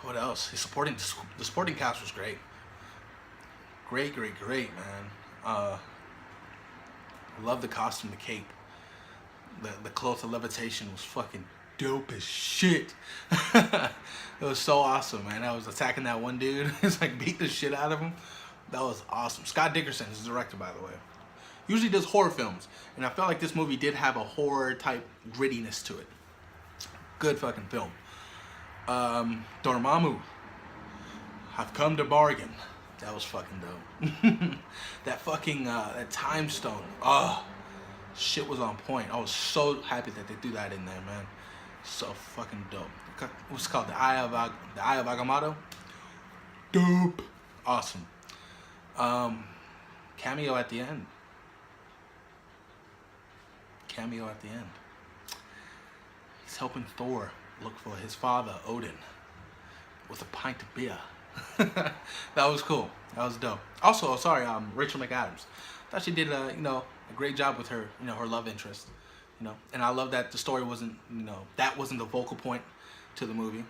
What else? The supporting cast was great. Great, great, great, man. I love the costume, the cape. The cloth of levitation was fucking dope as shit. It was so awesome, man. I was attacking that one dude. It's like beat the shit out of him. That was awesome. Scott Dickerson is the director, by the way. Usually does horror films, and I felt like this movie did have a horror type grittiness to it. Good fucking film. Dormammu, I've come to bargain. That was fucking dope. That fucking that time stone. Oh, shit was on point. I was so happy that they threw that in there, man. So fucking dope. What's it called? The Eye of Agamotto. Dope. Awesome. Cameo at the end. Cameo at the end. He's helping Thor look for his father, Odin, with a pint of beer. That was cool. That was dope. Also, sorry, Rachel McAdams. Thought she did a great job with her, her love interest. And I love that the story wasn't, that wasn't the focal point to the movie,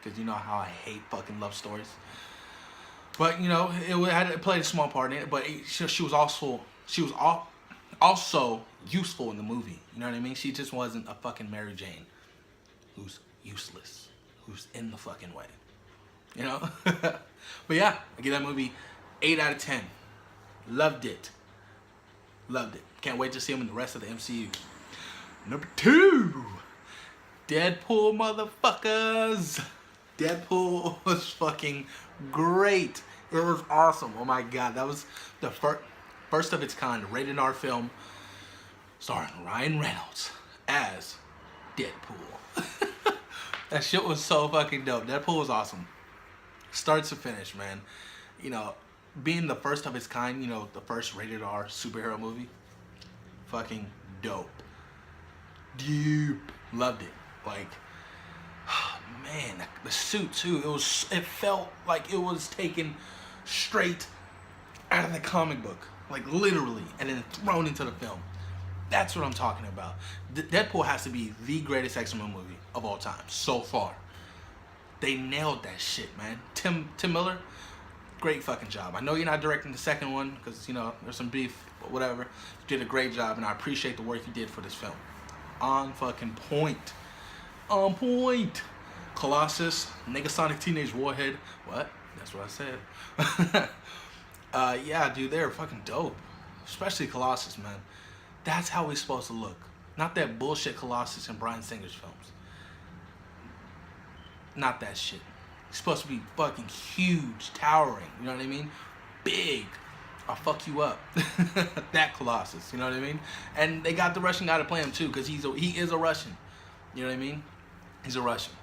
because you know how I hate fucking love stories. But it played a small part in it. But she was also useful in the movie. You know what I mean? She just wasn't a fucking Mary Jane who's useless, who's in the fucking way. But yeah, I give that movie 8 out of 10. Loved it. Loved it. Can't wait to see him in the rest of the MCU. Number 2, Deadpool, motherfuckers. Deadpool was fucking great. It was awesome. Oh my god, that was the first of its kind rated R film starring Ryan Reynolds as Deadpool. That shit was so fucking dope. Deadpool was awesome. Start to finish, man. Being the first of its kind, the first rated R superhero movie. Fucking dope. Dupe. Loved it. Like, man, the suit too. It felt like it was taken straight out of the comic book. Like literally. And then thrown into the film. That's what I'm talking about. Deadpool has to be the greatest X-Men movie of all time so far. They nailed that shit, man. Tim Miller, great fucking job. I know you're not directing the second one because there's some beef, but whatever. You did a great job, and I appreciate the work you did for this film. On fucking point. On point. Colossus, Negasonic Teenage Warhead. What? That's what I said. Yeah, dude, they're fucking dope. Especially Colossus, man. That's how he's supposed to look. Not that bullshit Colossus in Bryan Singer's films. Not that shit. He's supposed to be fucking huge, towering. You know what I mean? Big. I'll fuck you up. That Colossus. You know what I mean? And they got the Russian guy to play him too, because he is a Russian. You know what I mean? He's a Russian.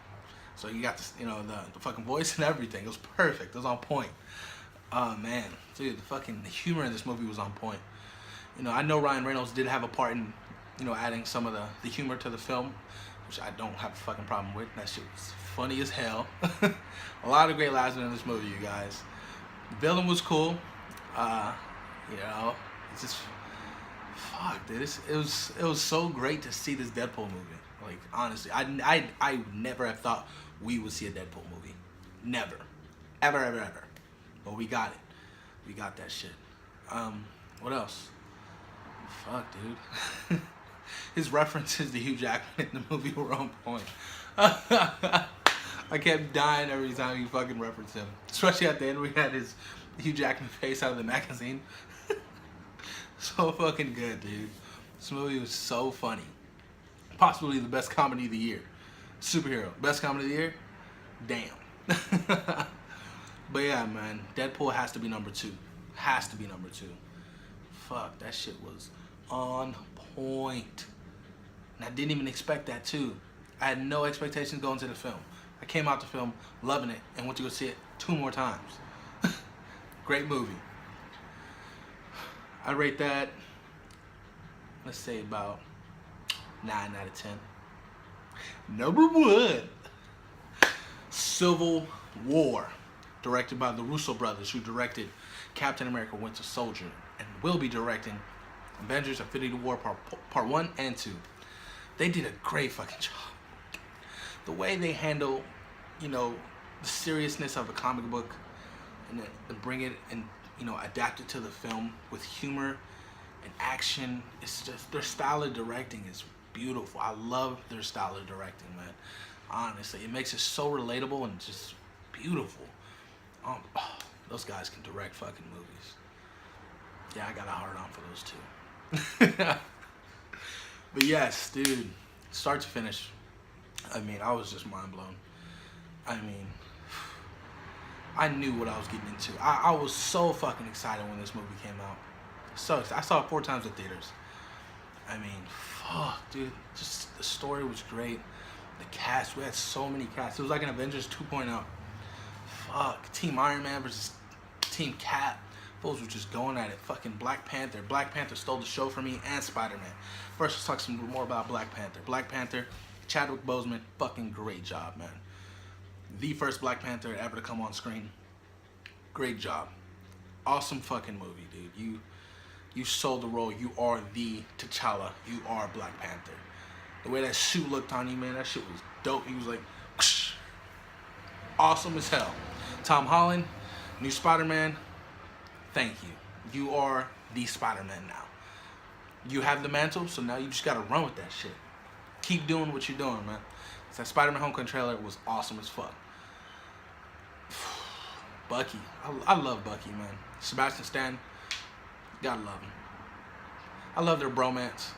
So you got this, the fucking voice and everything. It was perfect. It was on point. Oh man, dude, the humor in this movie was on point. I know Ryan Reynolds did have a part in, adding some of the humor to the film, which I don't have a fucking problem with. That shit was funny as hell. A lot of great laughs in this movie, you guys. The villain was cool. It's just fuck, dude. It was so great to see this Deadpool movie. Like honestly, I never have thought we would see a Deadpool movie. Never, ever. But we got it. We got that shit. What else? Fuck, dude. His references to Hugh Jackman in the movie were on point. I kept dying every time he fucking referenced him. Especially at the end, we had his Hugh Jackman face out of the magazine. So fucking good, dude. This movie was so funny. Possibly the best comedy of the year. Superhero. Best comedy of the year? Damn. But yeah, man. Deadpool has to be number 2. Has to be number 2. Fuck, that shit was on point. And I didn't even expect that too. I had no expectations going to the film. I came out the film loving it and went to go see it 2 more times. Great movie. I rate that, let's say about 9 out of 10. Number 1, Civil War, directed by the Russo brothers, who directed Captain America Winter Soldier and will be directing Avengers Infinity War Part 1 and 2. They did a great fucking job. The way they handle, the seriousness of a comic book and bring it and, you know, adapt it to the film with humor and action. It's just, their style of directing is beautiful. I love their style of directing, man. Honestly, it makes it so relatable and just beautiful. Oh, those guys can direct fucking movies. Yeah, I got a hard on for those two. But yes, dude, start to finish, I mean, I was just mind blown. I mean, I knew what I was getting into. I was so fucking excited when this movie came out. So I saw it 4 times in theaters. I mean, fuck, dude. Just the story was great. The cast, we had so many casts. It was like an Avengers 2.0. Fuck, Team Iron Man versus Team Cap. Fools were just going at it. Fucking Black Panther. Black Panther stole the show from me, and Spider-Man. First, let's talk some more about Black Panther. Black Panther, Chadwick Boseman, fucking great job, man. The first Black Panther ever to come on screen. Great job. Awesome fucking movie, dude. You sold the role. You are the T'Challa. You are Black Panther. The way that suit looked on you, man, that shit was dope. He was like, whoosh. Awesome as hell. Tom Holland, new Spider-Man. Thank you. You are the Spider-Man now. You have the mantle, so now you just gotta run with that shit. Keep doing what you're doing, man. That Spider-Man Homecoming trailer was awesome as fuck. Bucky. I love Bucky, man. Sebastian Stan. Gotta love him. I love their bromance.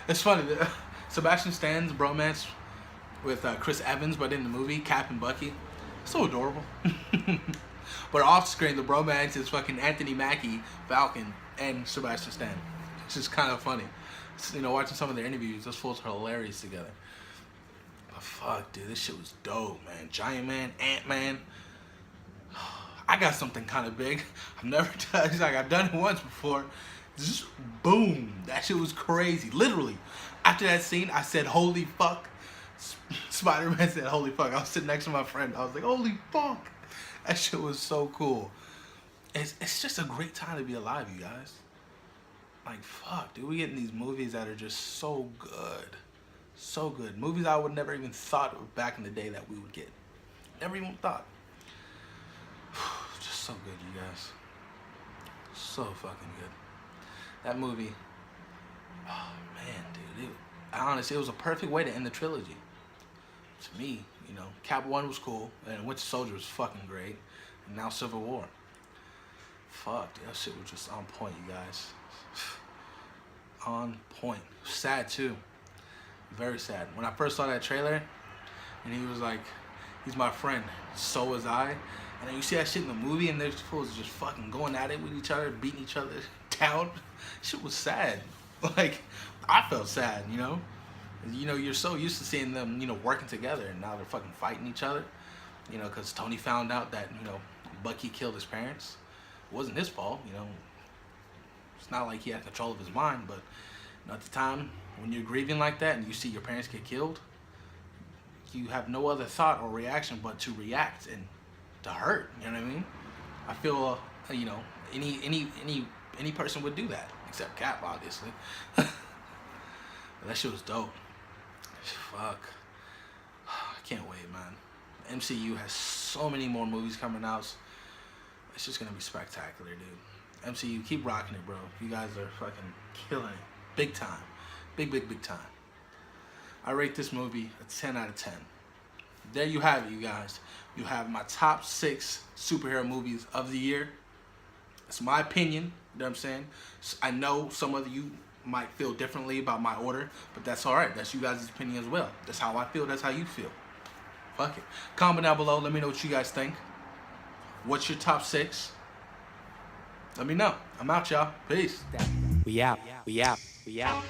It's funny. Sebastian Stan's bromance with Chris Evans, but in the movie, Cap and Bucky. So adorable. But off screen, the bromance is fucking Anthony Mackie, Falcon, and Sebastian Stan. It's just kind of funny. You know, watching some of their interviews, those fools are hilarious together. But fuck, dude, this shit was dope, man. Giant Man, Ant-Man. I got something kind of big. I've never done it. Like, I've done it once before. Just boom. That shit was crazy. Literally. After that scene, I said, holy fuck. Spider-Man said, holy fuck. I was sitting next to my friend. I was like, holy fuck. That shit was so cool. It's just a great time to be alive, you guys. Like, fuck, dude. We getting these movies that are just so good. So good. Movies I would never even thought of back in the day that we would get. Never even thought. Just so good, you guys. So fucking good. That movie, oh man, dude. Honestly, it was a perfect way to end the trilogy. To me, you know, Cap 1 was cool, and Winter Soldier was fucking great, and now Civil War. Fuck, dude, that shit was just on point, you guys. On point. Sad too. Very sad. When I first saw that trailer, and he was like, he's my friend, so was I. And then you see that shit in the movie, and there's fools just fucking going at it with each other, beating each other down. Shit was sad. Like, I felt sad, you know? You know, you're so used to seeing them, you know, working together, and now they're fucking fighting each other. You know, because Tony found out that, you know, Bucky killed his parents. It wasn't his fault, you know. It's not like he had control of his mind, but you know, at the time, when you're grieving like that and you see your parents get killed, you have no other thought or reaction but to react and to hurt. You know what I mean? I feel, you know, any person would do that, except Cap, obviously. That shit was dope. Fuck. I can't wait, man. The MCU has so many more movies coming out. It's just gonna be spectacular, dude. MCU, keep rocking it, bro. You guys are fucking killing it. Big time. Big time. I rate this movie a 10 out of 10. There you have it, you guys. You have my top 6 superhero movies of the year. It's my opinion, you know what I'm saying? I know some of you might feel differently about my order, but that's alright. That's you guys' opinion as well. That's how I feel, that's how you feel. Fuck it. Comment down below, let me know what you guys think. What's your top 6? Let me know. I'm out, y'all. Peace. We out. We out. We out.